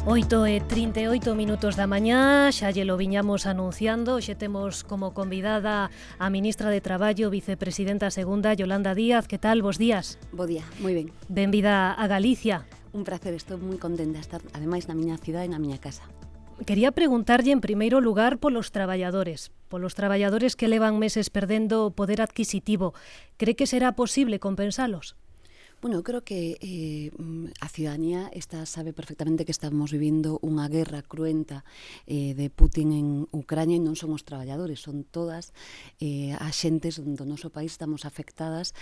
8:38 da mañá, xa lle lo viñamos anunciando. Xe temos como convidada a ministra de Traballo, vicepresidenta segunda, Yolanda Díaz. Que tal? Bos días. Bo día, moi ben. Benvida a Galicia. Un placer, estou moi contenta de estar, ademais, na miña cidade e na miña casa. Quería preguntarlle en primeiro lugar polos traballadores que levan meses perdendo o poder adquisitivo. Cree que será posible compensalos? Bueno, eu creo que a ciudadanía sabe perfectamente que estamos vivindo unha guerra cruenta de Putin en Ucrania, e non son os traballadores, son todas as xentes do noso país estamos afectadas,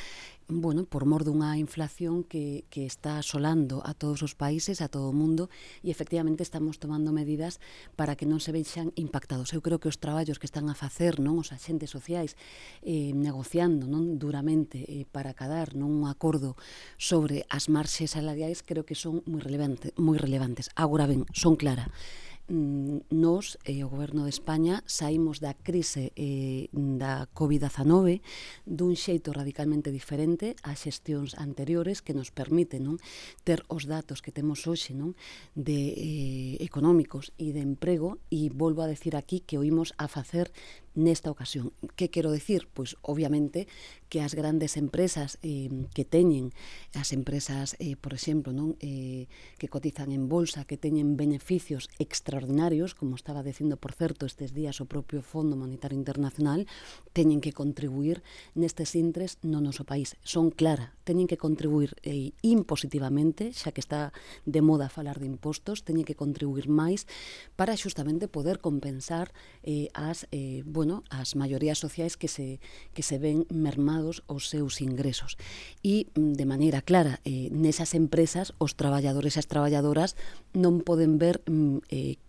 bueno, por mor dunha inflación que está asolando a todos os países, a todo o mundo, e efectivamente estamos tomando medidas para que non se vexan impactados. Eu creo que os traballos que están a facer, non, os axentes sociais negociando, non, duramente para acadar, non, un acordo sobre as marxes salariais, creo que son moi relevantes. Agora ben, son clara. Nos, o Goberno de España, saímos da crise da COVID-19 dun xeito radicalmente diferente ás xestións anteriores, que nos permite, non, ter os datos que temos hoxe, non, de económicos e de emprego, e volvo a decir aquí que o imos a facer nesta ocasión. Que quero decir? Pois, obviamente, que as grandes empresas que teñen, as empresas, por exemplo, non, que cotizan en bolsa, que teñen beneficios extraordinarios, como estaba dicindo, por certo, estes días o propio Fondo Monetario Internacional, teñen que contribuir nestes intres no noso país. Son clara, teñen que contribuir impositivamente, xa que está de moda falar de impostos, teñen que contribuir máis para xustamente poder compensar as maiorías sociais que se ven mermados os seus ingresos. E, de maneira clara, nesas empresas, os traballadores e as traballadoras non poden ver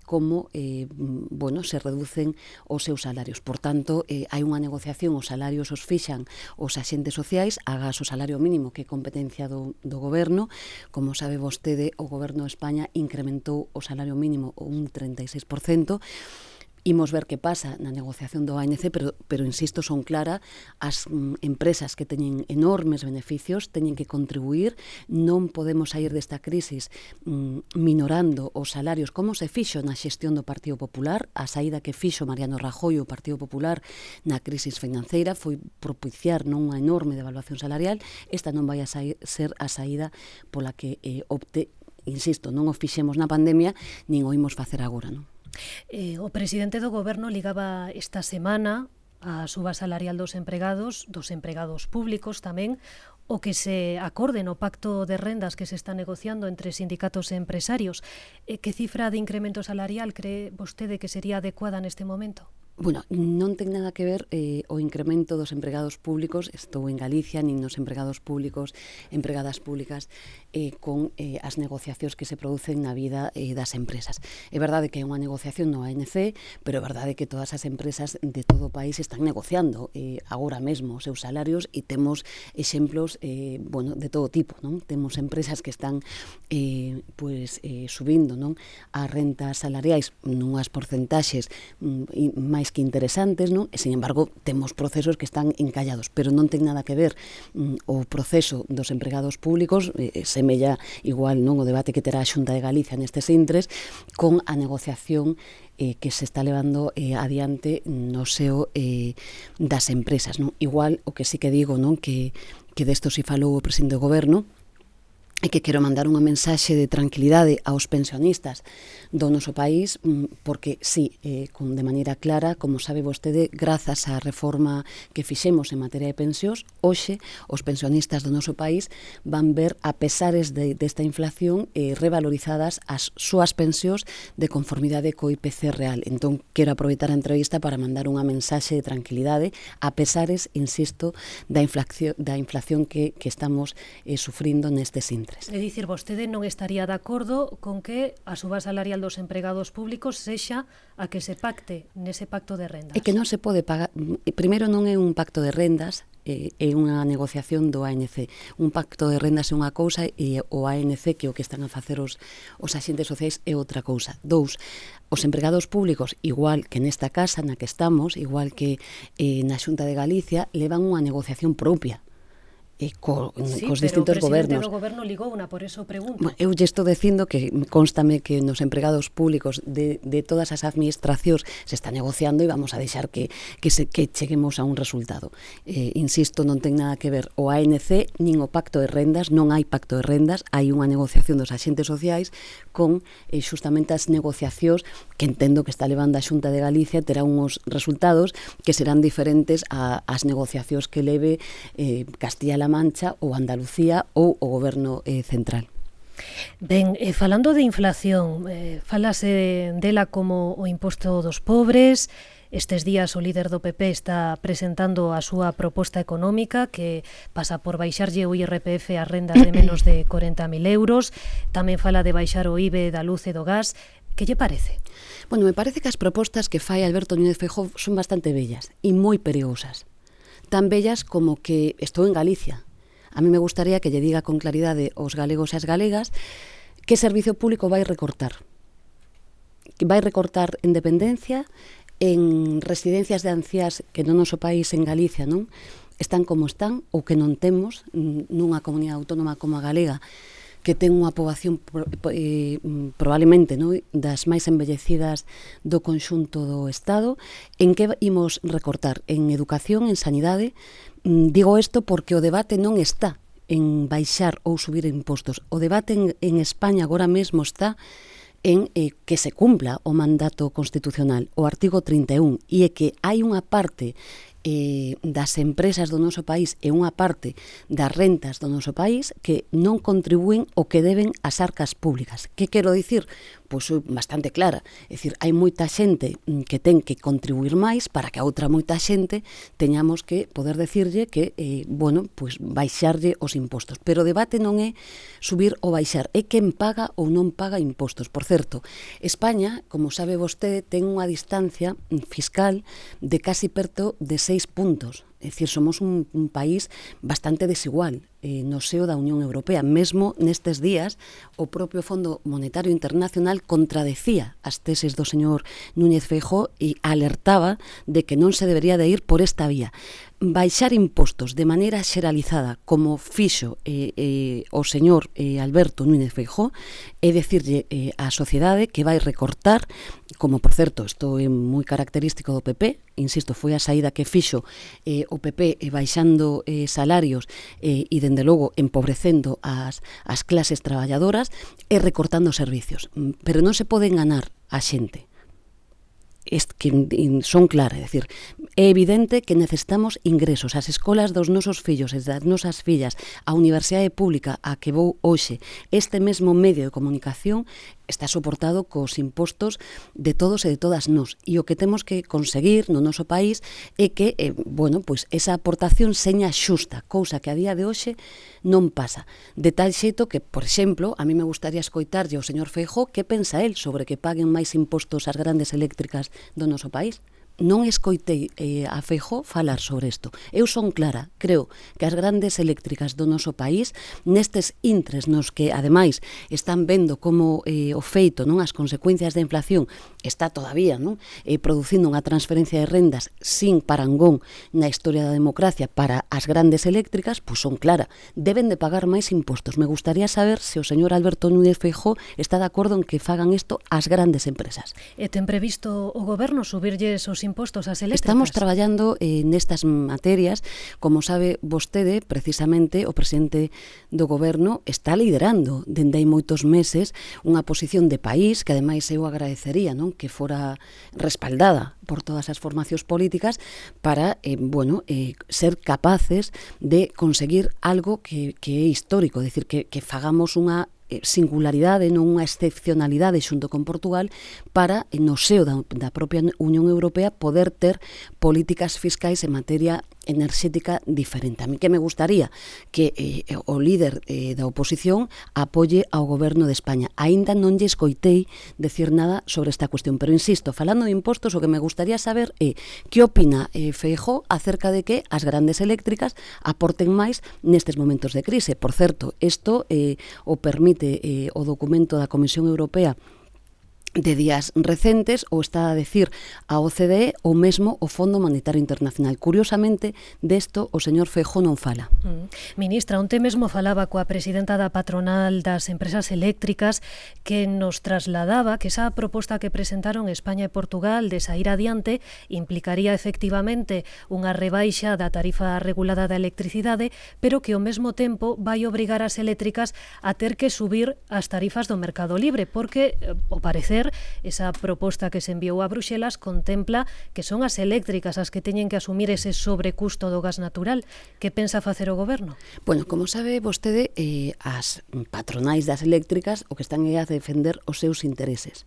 como se reducen os seus salarios. Por tanto, hai unha negociación, os salarios os fixan os axentes sociais, agás o salario mínimo, que é competencia do Goberno. Como sabe vostede, o Goberno de España incrementou o salario mínimo un 36%. Imos ver que pasa na negociación do ANC, pero insisto, son clara, as empresas que teñen enormes beneficios teñen que contribuir, non podemos sair desta crisis minorando os salarios, como se fixo na xestión do Partido Popular. A saída que fixo Mariano Rajoy o Partido Popular na crisis financeira foi propiciar non unha enorme devaluación salarial. Esta non vai a ser a saída pola que opte, insisto, non o fixemos na pandemia, nin o imos facer agora, non? O presidente do Goberno ligaba esta semana a suba salarial dos empregados públicos tamén, o que se acorde no pacto de rendas que se está negociando entre sindicatos e empresarios. Que cifra de incremento salarial cree vostede que sería adecuada neste momento? Bueno, non ten nada que ver o incremento dos empregados públicos, estou en Galicia, nin nos empregados públicos, empregadas públicas, con as negociacións que se producen na vida das empresas. É verdade que é unha negociación no ANC, pero é verdade que todas as empresas de todo o país están negociando agora mesmo os seus salarios, e temos exemplos de todo tipo, non? Temos empresas que están subindo, non, as rentas salariais nunhas porcentaxes máis que interesantes, non? E, sin embargo, temos procesos que están encallados, pero non ten nada que ver o proceso dos empregados públicos, semella igual, non, o debate que terá a Xunta de Galicia nestes intres, con a negociación que se está levando adiante no seo das empresas, non? Igual, o que sí que digo, non, que desto si falou o presidente do Goberno, e que quero mandar unha mensaxe de tranquilidade aos pensionistas do noso país, porque sí, de maneira clara, como sabe vostede, grazas á reforma que fixemos en materia de pensións, hoxe os pensionistas do noso país van ver, a pesares desta inflación, revalorizadas as súas pensións de conformidade co IPC real. Entón, quero aproveitar a entrevista para mandar unha mensaxe de tranquilidade, a pesares, insisto, da inflación que estamos sufrindo nestes intres. É dicir, vostede non estaría de acordo con que a suba salarial dos empregados públicos sexa a que se pacte nese pacto de rendas? É que non se pode pagar. Primeiro, non é un pacto de rendas, é unha negociación do ANC. Un pacto de rendas é unha cousa, e o ANC, que é o que están a facer os axentes sociais, é outra cousa. Dous, os empregados públicos, igual que nesta casa na que estamos, igual que na Xunta de Galicia, levan unha negociación propia. cos distintos gobernos. Pero o presidente do goberno ligou unha, por eso pregunto. Bueno, eu lle estou dicindo que constame que nos empregados públicos de todas as administracións se está negociando e vamos a deixar que cheguemos a un resultado. Insisto, non ten nada que ver o ANC nin o pacto de rendas, non hai pacto de rendas, hai unha negociación dos axentes sociais con justamente as negociacións que entendo que está levando a Xunta de Galicia, terá uns resultados que serán diferentes ás negociacións que leve Castilla-La Mancha ou Andalucía ou o goberno central. Ben, falando de inflación, falase dela como o imposto dos pobres. Estes días o líder do PP está presentando a súa proposta económica que pasa por baixarlle o IRPF ás rendas de menos de 40.000 euros. Tamén fala de baixar o IBE da luz e do gas. Que lle parece? Bueno, me parece que as propostas que fai Alberto Núñez Feijóo son bastante bellas e moi perigosas. Tan bellas como que estou en Galicia. A mí me gustaría que lle diga con claridade aos galegos e as galegas que servicio público vai recortar. Que vai recortar en dependencia, en residencias de anciás que no noso país, en Galicia, non están como están ou que non temos nunha comunidade autónoma como a galega, que ten unha poboación probablemente das máis embellecidas do conxunto do Estado. En que imos recortar? En educación, en sanidade. Digo isto porque o debate non está en baixar ou subir impostos. O debate en España agora mesmo está en que se cumpla o mandato constitucional, o artigo 31, e é que hai unha parte das empresas do noso país e unha parte das rentas do noso país que non contribúen o que deben as arcas públicas. Que quero dicir? Pois bastante clara. É dicir, hai moita xente que ten que contribuir máis para que a outra moita xente teñamos que poder decirlle que, pois baixarlle os impostos. Pero o debate non é subir ou baixar, é quen paga ou non paga impostos. Por certo, España, como sabe vostede, ten unha distancia fiscal de casi perto de 6 puntos. É dicir, somos un país bastante desigual no seo da Unión Europea. Mesmo nestes días, o propio Fondo Monetario Internacional contradecía as teses do señor Núñez Feijóo e alertaba de que non se debería de ir por esta vía. Baixar impostos de maneira xeralizada, como fixo o señor Alberto Núñez Feijóo, é dicirlle á sociedade que vai recortar, como por certo, isto é moi característico do PP, insisto, foi a saída que fixo o PP baixando salarios e dende logo empobrecendo as clases traballadoras e recortando servicios. Pero non se pode enganar a xente. Que son claras, é dicir, é evidente que necesitamos ingresos. As escolas dos nosos fillos e das nosas fillas, a universidade pública a que vou hoxe, este mesmo medio de comunicación está soportado cos impostos de todos e de todas nós. E o que temos que conseguir no noso país é que, pois esa aportación seña xusta, cousa que a día de hoxe non pasa. De tal xeito que, por exemplo, a mí me gustaría escoitarlle ao señor Feijóo que pensa el sobre que paguen máis impostos as grandes eléctricas do noso país. Non escoitei a Feijóo falar sobre isto. Eu son clara, creo que as grandes eléctricas do noso país, nestes intres nos que, ademais, están vendo como o feito, as consecuencias da inflación está todavía producindo unha transferencia de rendas sin parangón na historia da democracia para as grandes eléctricas, pois son clara, deben de pagar máis impostos. Me gustaría saber se o señor Alberto Núñez Feijóo está de acordo en que fagan isto as grandes empresas. E ten previsto o goberno subirlles os impostos ás eléctricas? Estamos traballando nestas materias. Como sabe vostede, precisamente o presidente do goberno está liderando dende hai moitos meses unha posición de país que ademais eu agradecería que fora respaldada por todas as formacións políticas para ser capaces de conseguir algo que é histórico, é dicir, que fagamos unha singularidade, non unha excepcionalidade xunto con Portugal para, no seo da propia Unión Europea, poder ter políticas fiscais en materia enerxética diferente. A mí que me gustaría que o líder da oposición apoie ao goberno de España. Aínda non lle escoitei decir nada sobre esta cuestión, pero insisto, falando de impostos, o que me gustaría saber é que opina Feijóo acerca de que as grandes eléctricas aporten máis nestes momentos de crise. Por certo, isto o permite o documento da Comisión Europea de días recentes, ou está a decir a OCDE ou mesmo o Fondo Monetario Internacional. Curiosamente, desto o señor Feijóo non fala. Ministra, onte mesmo falaba coa presidenta da patronal das empresas eléctricas que nos trasladaba que esa proposta que presentaron España e Portugal de sair adiante implicaría efectivamente unha rebaixa da tarifa regulada da electricidade, pero que ao mesmo tempo vai obrigar as eléctricas a ter que subir as tarifas do mercado libre, porque, ao parecer, esa proposta que se enviou a Bruxelas contempla que son as eléctricas as que teñen que asumir ese sobrecusto do gas natural. Que pensa facer o goberno? Bueno, como sabe vostede, as patronais das eléctricas o que están é a defender os seus intereses.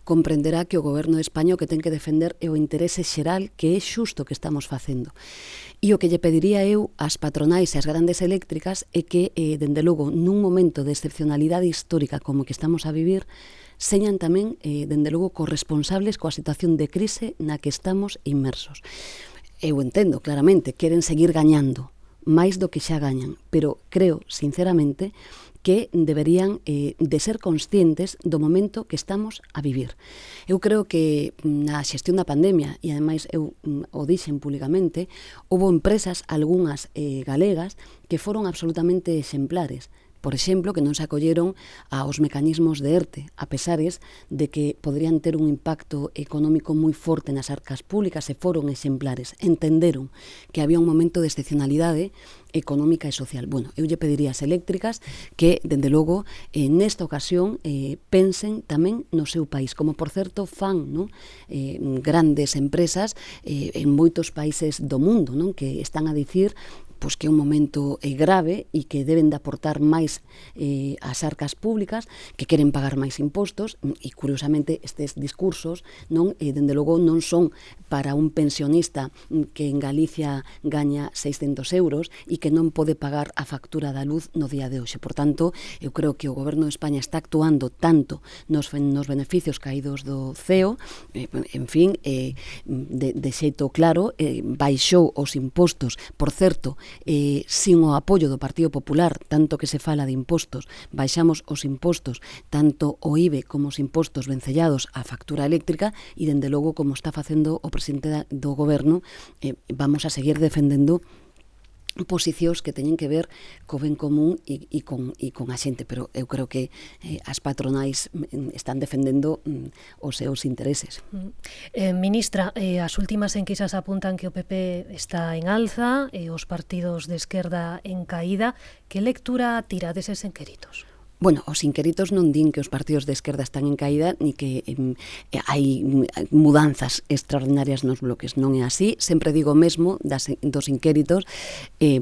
Comprenderá que o goberno de España o que ten que defender é o interese xeral, que é xusto que estamos facendo. E o que lle pediría eu ás patronais e ás grandes eléctricas é que, dende logo, nun momento de excepcionalidade histórica como que estamos a vivir, señan tamén, dende logo, corresponsables coa situación de crise na que estamos inmersos. Eu entendo, claramente, queren seguir gañando máis do que xa gañan, pero creo, sinceramente, que deberían de ser conscientes do momento que estamos a vivir. Eu creo que na xestión da pandemia, e ademais eu o dixen públicamente, houve empresas, algunhas galegas, que foron absolutamente exemplares. Por exemplo, que non se acolleron aos mecanismos de ERTE, a pesares de que poderían ter un impacto económico moi forte nas arcas públicas, e foron exemplares. Entenderon que había un momento de excepcionalidade económica e social. Bueno, eu lle pediría ás eléctricas que, dende logo, nesta ocasión, pensen tamén no seu país, como, por certo, fan, non? Grandes empresas en moitos países do mundo, non? Que están a dicir pois que é un momento grave e que deben de aportar máis ás arcas públicas, que queren pagar máis impostos, e curiosamente estes discursos non dende logo non son para un pensionista que en Galicia gaña 600 euros e que non pode pagar a factura da luz no día de hoxe. Por tanto, eu creo que o goberno de España está actuando tanto nos beneficios caídos do CEO, en fin, de xeito claro, baixou os impostos, por certo, sin o apoio do Partido Popular, tanto que se fala de impostos, baixamos os impostos, tanto o IBE como os impostos vencellados á factura eléctrica, e dende logo, como está facendo o presidente do goberno, vamos a seguir defendendo posicións que teñen que ver co ben común e con a xente, pero eu creo que as patronais están defendendo os seus intereses. Ministra, as últimas enquisas apuntan que o PP está en alza e os partidos de esquerda en caída. Que lectura tira deses enqueritos? Bueno, os inquéritos non din que os partidos de esquerda están en caída ni que hai mudanzas extraordinarias nos bloques. Non é así. Sempre digo mesmo dos inquéritos,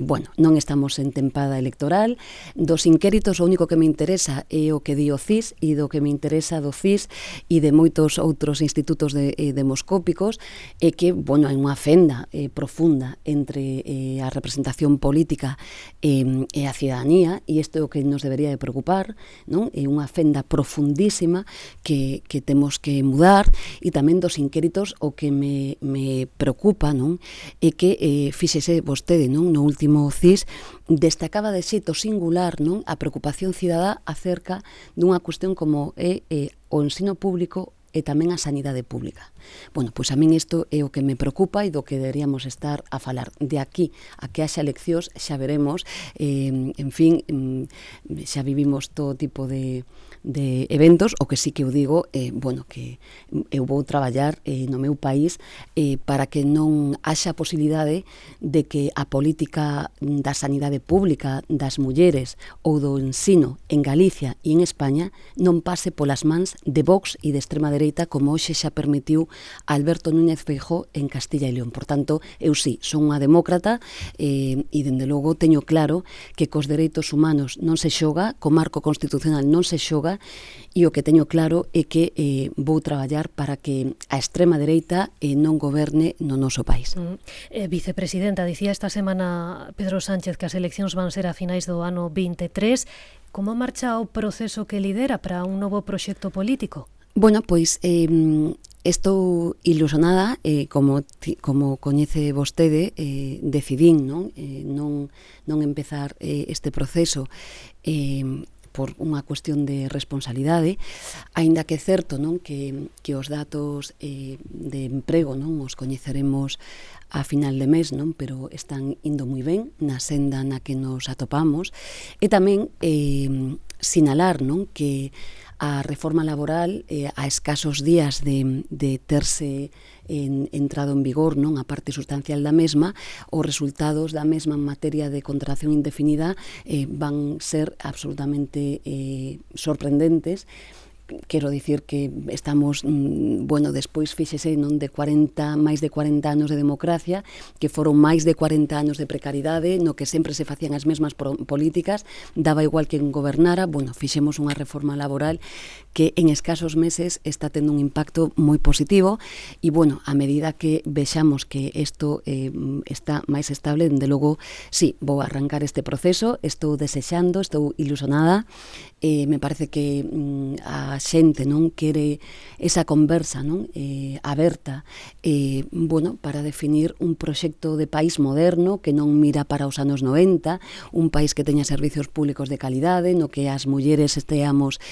bueno, non estamos en tempada electoral. Dos inquéritos o único que me interesa é o que di o CIS, e do que me interesa do CIS e de moitos outros institutos demoscópicos é que, bueno, hai unha fenda profunda entre a representación política e a cidadanía, e isto é o que nos debería de preocupar, non? É unha fenda profundísima que temos que mudar. E tamén dos inquéritos o que me preocupa, non? É que fíxese vostede, non? No último CIS destacaba de xeito singular, non? A preocupación cidadá acerca dunha cuestión como é o ensino público e tamén a sanidade pública. Bueno, pois a min isto é o que me preocupa e do que deberíamos estar a falar. De aquí a que haxa eleccións xa veremos, en fin, xa vivimos todo tipo de eventos. O que sí que eu digo, bueno, que eu vou traballar no meu país para que non haxa posibilidade de que a política da sanidade pública, das mulleres ou do ensino en Galicia e en España non pase polas mans de Vox e de extrema dereita, como hoxe xa permitiu Alberto Núñez Feijóo en Castilla e León. Por tanto, eu sí, son unha demócrata e dende logo teño claro que cos dereitos humanos non se xoga, co marco constitucional non se xoga, e o que teño claro é que vou traballar para que a extrema dereita non goberne no noso país. Vicepresidenta, dicía esta semana Pedro Sánchez que as eleccións van ser a finais do ano 23. Como marcha o proceso que lidera para un novo proxecto político? Bueno, pois estou ilusionada, como coñece vostede, decidín non empezar este proceso por unha cuestión de responsabilidade, aínda que é certo, non, que os datos de emprego, non, os coñeceremos a final de mes, non, pero están indo moi ben na senda na que nos atopamos, e tamén sinalar, non, que a reforma laboral a escasos días de terse entrado en vigor, non, a parte sustancial da mesma, os resultados da mesma en materia de contratación indefinida van ser absolutamente sorprendentes. Quero dicir que estamos, bueno, despois fíxese, non, de máis de 40 anos de democracia, que foron máis de 40 anos de precariedade, no que sempre se facían as mesmas políticas, daba igual quen gobernara. Bueno, fixemos unha reforma laboral que en escasos meses está tendo un impacto moi positivo, e, bueno, a medida que vexamos que isto está máis estable, dende logo, sí, vou arrancar este proceso, estou desexando, estou ilusionada, me parece que a xente non quere esa conversa, non, aberta, bueno, para definir un proxecto de país moderno que non mira para os anos 90, un país que teña servicios públicos de calidade, no que as mulleres esteamos,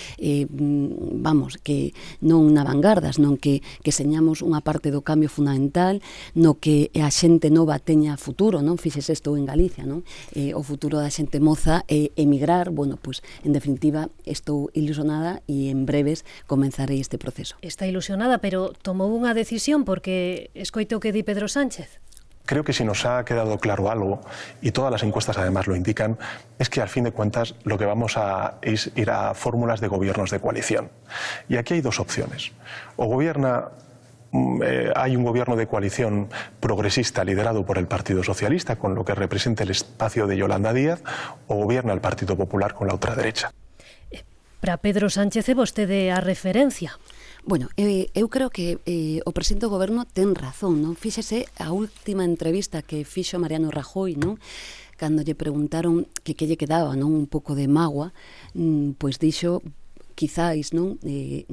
vamos, que non na vanguardas, non que señamos unha parte do cambio fundamental, no que a xente nova teña futuro, non, fixes isto en Galicia, non, o futuro da xente moza emigrar. Bueno, pois, en definitiva, estou ilusionada e en breves comenzarei este proceso. Está ilusionada, pero tomou unha decisión porque escoite o que di Pedro Sánchez. Creo que si nos ha quedado claro algo, y todas las encuestas además lo indican, es que al fin de cuentas lo que vamos a es ir a fórmulas de gobiernos de coalición. Y aquí hay dos opciones. O gobierna, hay un gobierno de coalición progresista liderado por el Partido Socialista, con lo que representa el espacio de Yolanda Díaz, o gobierna el Partido Popular con la ultraderecha. Para Pedro Sánchez é vostede a referencia. Bueno, eu creo que o presidente do goberno ten razón, non? Fíxese a última entrevista que fixo Mariano Rajoy, non? Cando lle preguntaron que lle quedaba, non, un pouco de mágoa, pois dixo quizáis, non,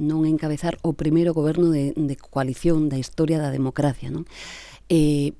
non encabezar o primeiro goberno de coalición da historia da democracia, non?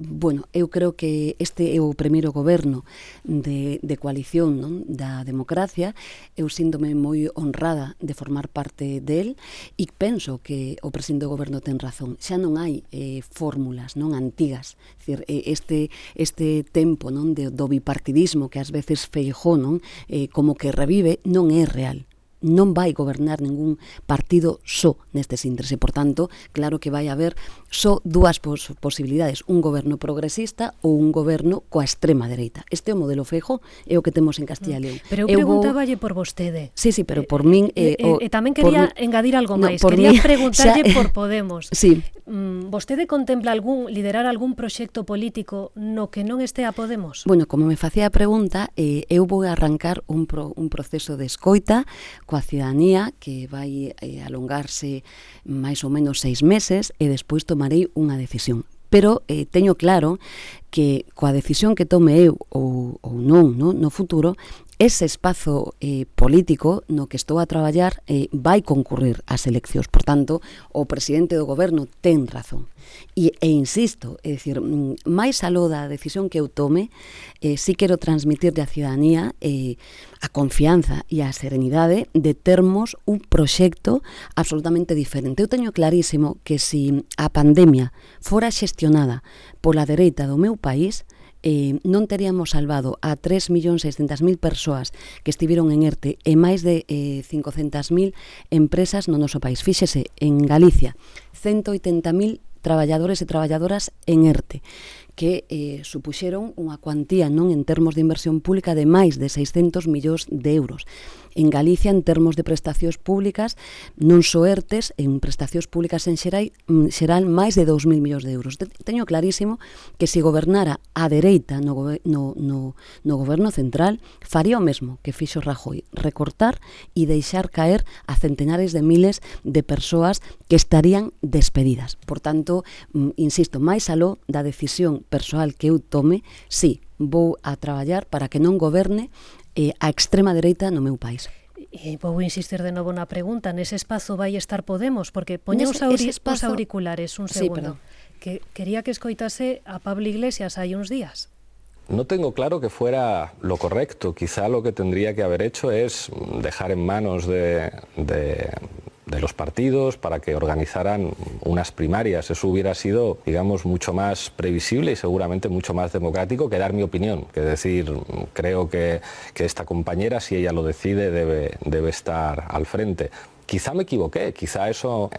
Bueno, eu creo que este é o primeiro goberno de coalición, non, da democracia. Eu síntome moi honrada de formar parte del e penso que o presidente do goberno ten razón. Xa non hai fórmulas, non, antigas. Este tempo, non, do bipartidismo que ás veces Feijóo, non, como que revive, non é real. Non vai gobernar ningún partido só nestes intres e, por tanto, claro que vai haber só dúas posibilidades, un goberno progresista ou un goberno coa extrema dereita. Este é o modelo Feijóo, é o que temos en Castilla e León. Pero eu preguntáballe por vostede. Sí, pero por min... E tamén quería engadir algo máis. Quería preguntarlle por Podemos. Sí. Vostede contempla liderar algún proxecto político no que non este a Podemos? Bueno, como me facía a pregunta, eu vou arrancar un proceso de escoita coa cidadanía que vai alongarse máis ou menos 6 meses e despois tomarei unha decisión. Pero teño claro que coa decisión que tome eu ou non, no futuro, ese espazo político no que estou a traballar vai concurrir ás eleccións. Por tanto, o presidente do goberno ten razón. E insisto, é dicir, máis aló da decisión que eu tome, si quero transmitirle á cidadanía a confianza e a serenidade de termos un proxecto absolutamente diferente. Eu teño clarísimo que si a pandemia fora xestionada pola dereita do meu país, non teríamos salvado a 3.600.000 persoas que estiveron en ERTE e máis de 500.000 empresas no noso país. Fíxese, en Galicia, 180.000 traballadores e traballadoras en ERTE, que supuxeron unha cuantía, non, en termos de inversión pública de máis de 600 millóns de euros. En Galicia, en termos de prestacións públicas, non só ERTES, en prestacións públicas en xeral máis de 2.000 millóns de euros. Teño clarísimo que se gobernara a dereita no goberno central, faría o mesmo que fixo Rajoy, recortar e deixar caer a centenares de miles de persoas que estarían despedidas. Por tanto, insisto, máis aló da decisión persoal que eu tome, sí, vou a traballar para que non goberne a extrema dereita no meu país. E vou insistir de novo na pregunta, nese espazo vai estar Podemos, porque poña os auriculares un segundo, que quería que escoitase a Pablo Iglesias hai uns días. No tengo claro que fuera lo correcto. Quizá lo que tendría que haber hecho es dejar en manos de los partidos para que organizaran unas primarias. Eso hubiera sido, digamos, mucho más previsible y seguramente mucho más democrático que dar mi opinión. Que decir, creo que esta compañera, si ella lo decide, debe estar al frente. Quizá me equivoqué, quizá eso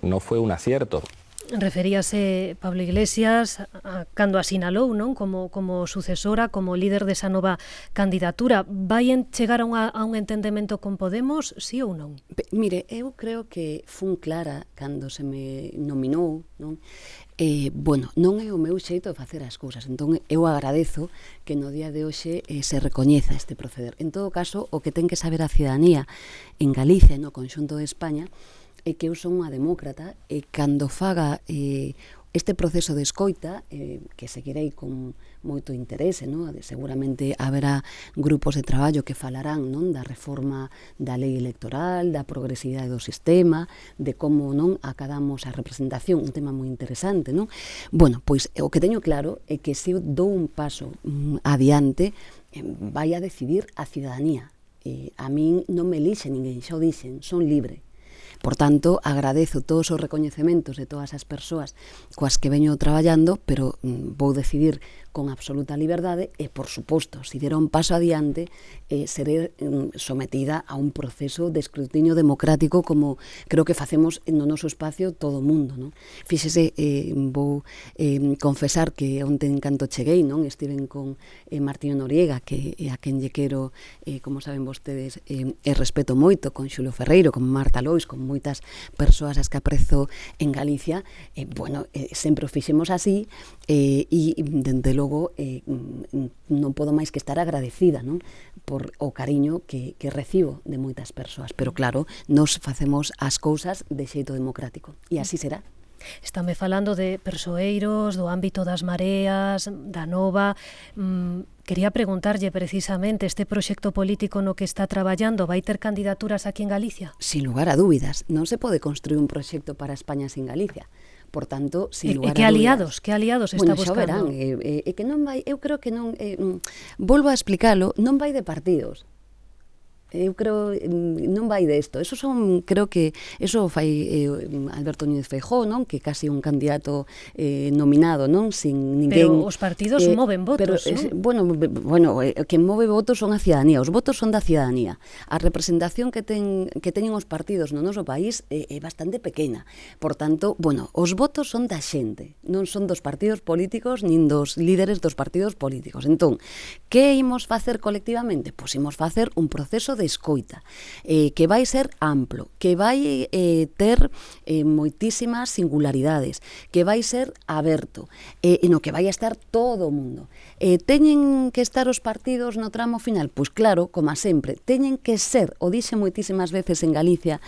no fue un acierto. Referíase Pablo Iglesias cando asinalou, non, como sucesora, como líder desa nova candidatura. Vai chegar a un entendemento con Podemos, sí ou non? Mire, eu creo que fun clara cando se me nominou, non? Bueno, non é o meu xeito de facer as cousas, entón eu agradezo que no día de hoxe se recoñeza este proceder. En todo caso, o que ten que saber a cidadanía en Galicia e no conxunto de España é que eu son unha demócrata e cando faga este proceso de escoita, que seguirei con moito interese, non? Seguramente haberá grupos de traballo que falarán, non, da reforma da lei electoral, da progresividade do sistema, de como non acadamos a representación, un tema moi interesante, non? Bueno, pois o que teño claro é que se eu dou un paso adiante, vai a decidir a cidadanía. A min non me elixe ninguén, xa o dixen, son libre. Por tanto, agradezo todos os recoñecementos de todas as persoas coas que veño traballando, pero vou decidir con absoluta liberdade e, por suposto, se dera un paso adiante, seré sometida a un proceso de escrutinio democrático como creo que facemos no noso espacio todo o mundo, non? Fíxese, vou confesar que onte en canto cheguei, non? Estiven con Martiño Noriega, que a quen lle quero, como saben vostedes, e respeto moito, con Xulio Ferreiro, con Marta Lois, con moitas persoas as que aprezo en Galicia, bueno, sempre o fixemos así, e dende logo non podo máis que estar agradecida, non, por o cariño que recibo de moitas persoas, pero claro, nos facemos as cousas de xeito democrático e así será. Estame falando de persoeiros, do ámbito das mareas, da Nova. Quería preguntarlle precisamente, este proxecto político no que está traballando vai ter candidaturas aquí en Galicia? Sin lugar a dúbidas, non se pode construir un proxecto para España sin Galicia. Por tanto, sin lugar a dúbidas... Que aliados está buscando? Bueno, xa verán, que non vai, eu creo que non, volvo a explicalo, non vai de partidos. Eu creo, non vai de isto. Eso son, creo que, eso fai Alberto Núñez Feijóo, non? Que casi un candidato nominado, non? Sin ninguén... Pero os partidos moven votos, non? Bueno, quen move votos son a cidadanía. Os votos son da cidadanía. A representación que teñen os partidos no noso país é bastante pequena. Por tanto, bueno, os votos son da xente. Non son dos partidos políticos nin dos líderes dos partidos políticos. Entón, que imos facer colectivamente? Pois imos facer un proceso de escoita, que vai ser amplo, que vai ter moitísimas singularidades, que vai ser aberto, no que vai a estar todo o mundo. Teñen que estar os partidos no tramo final? Pois claro, como sempre, teñen que ser, o dixe moitísimas veces en Galicia,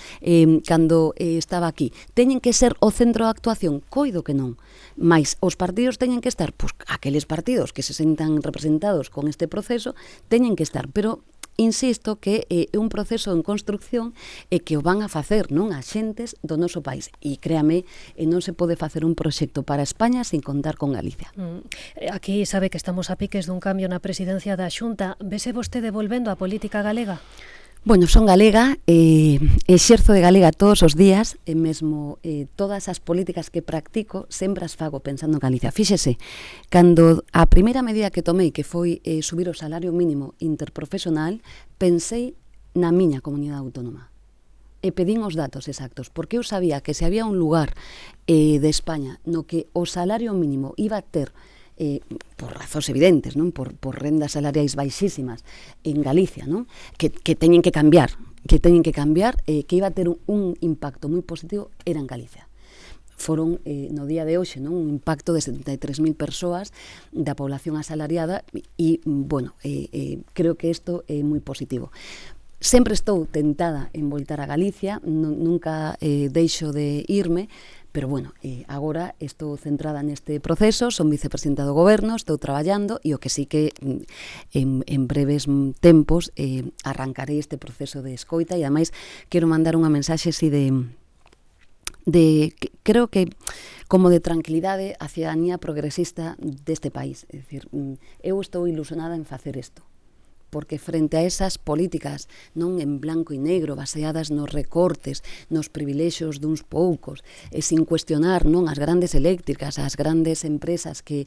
cando estaba aquí, teñen que ser o centro de actuación? Coido que non. Mais os partidos teñen que estar, pois aqueles partidos que se sentan representados con este proceso, teñen que estar, pero insisto que é un proceso en construcción e que o van a facer, non, as xentes do noso país. E créame, non se pode facer un proxecto para España sin contar con Galicia. Aquí sabe que estamos a piques dun cambio na presidencia da Xunta. Vese vostede volvendo á política galega? Bueno, son galega, exerzo de galega todos os días, e mesmo todas as políticas que practico sempre as fago pensando en Galicia. Fíxese, cando a primeira medida que tomei, que foi subir o salario mínimo interprofesional, pensei na miña comunidade autónoma. E pedín os datos exactos, porque eu sabía que se había un lugar de España no que o salario mínimo iba a ter por razóns evidentes, non? Por rendas salariais baixísimas en Galicia, non? Que teñen que cambiar, que iba a ter un impacto moi positivo, era en Galicia. Foron no día de hoxe, non, un impacto de 73.000 persoas da población asalariada e, bueno, creo que isto é moi positivo. Sempre estou tentada en voltar a Galicia, nunca deixo de irme, pero bueno, agora estou centrada neste proceso, son vicepresidenta do goberno, estou traballando e o que sí que en breves tempos arrancarei este proceso de escoita e ademais quero mandar unha mensaxe así de creo que como de tranquilidade a ciudadanía progresista deste país. É dicir, eu estou ilusionada en facer isto, porque frente a esas políticas non en blanco e negro, baseadas nos recortes, nos privilexios duns poucos, e sin cuestionar non as grandes eléctricas, as grandes empresas que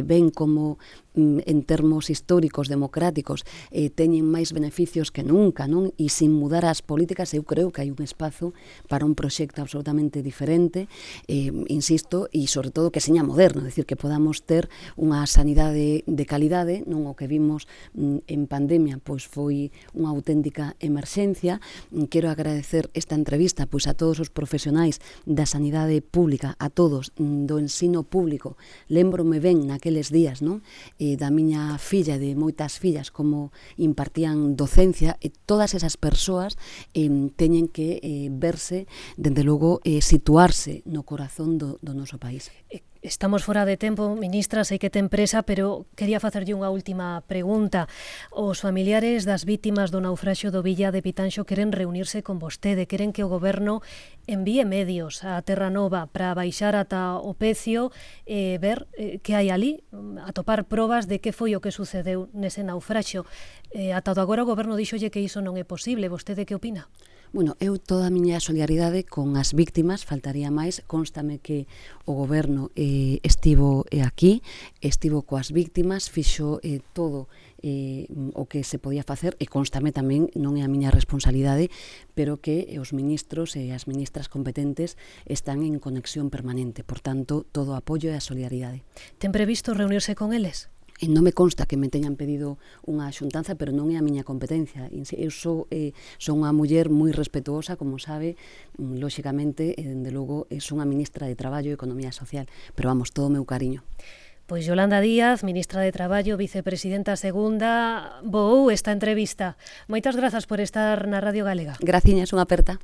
ven como en termos históricos, democráticos, teñen máis beneficios que nunca, non? E sin mudar as políticas, eu creo que hai un espazo para un proxecto absolutamente diferente, insisto, e sobre todo que seña moderno, é dicir, que podamos ter unha sanidade de calidade, non? O que vimos en pandemia, pois foi unha auténtica emerxencia. Quero agradecer esta entrevista pois a todos os profesionais da sanidade pública, a todos do ensino público. Lembrome ben naqueles días, non? Da miña filla, de moitas fillas, como impartían docencia, e todas esas persoas teñen que verse, dende logo, situarse no corazón do noso país. Estamos fora de tempo, ministra, sei que ten presa, pero quería facerlle unha última pregunta. Os familiares das vítimas do naufraxio do Villa de Pitanxo queren reunirse con vostede, queren que o goberno envíe medios a Terra Nova para baixar ata o Pecio e ver que hai ali, atopar probas de que foi o que sucedeu nese naufraxio. Ata agora o goberno díxolle que iso non é posible. Vostede que opina? Bueno, eu toda a miña solidaridade con as víctimas, faltaría máis, constame que o goberno estivo aquí, estivo coas víctimas, fixo todo o que se podía facer, e constame tamén, non é a miña responsabilidade, pero que os ministros e as ministras competentes están en conexión permanente, por tanto, todo o apoio e a solidaridade. Ten previsto reunirse con eles? Non me consta que me teñan pedido unha xuntanza, pero non é a miña competencia. Eu son unha muller moi respetuosa, como sabe, lóxicamente, e dende logo son a ministra de Traballo e Economía Social, pero vamos, todo o meu cariño. Pois Yolanda Díaz, ministra de Traballo, vicepresidenta segunda, boou esta entrevista. Moitas grazas por estar na Radio Galega. Graciñas, unha aperta.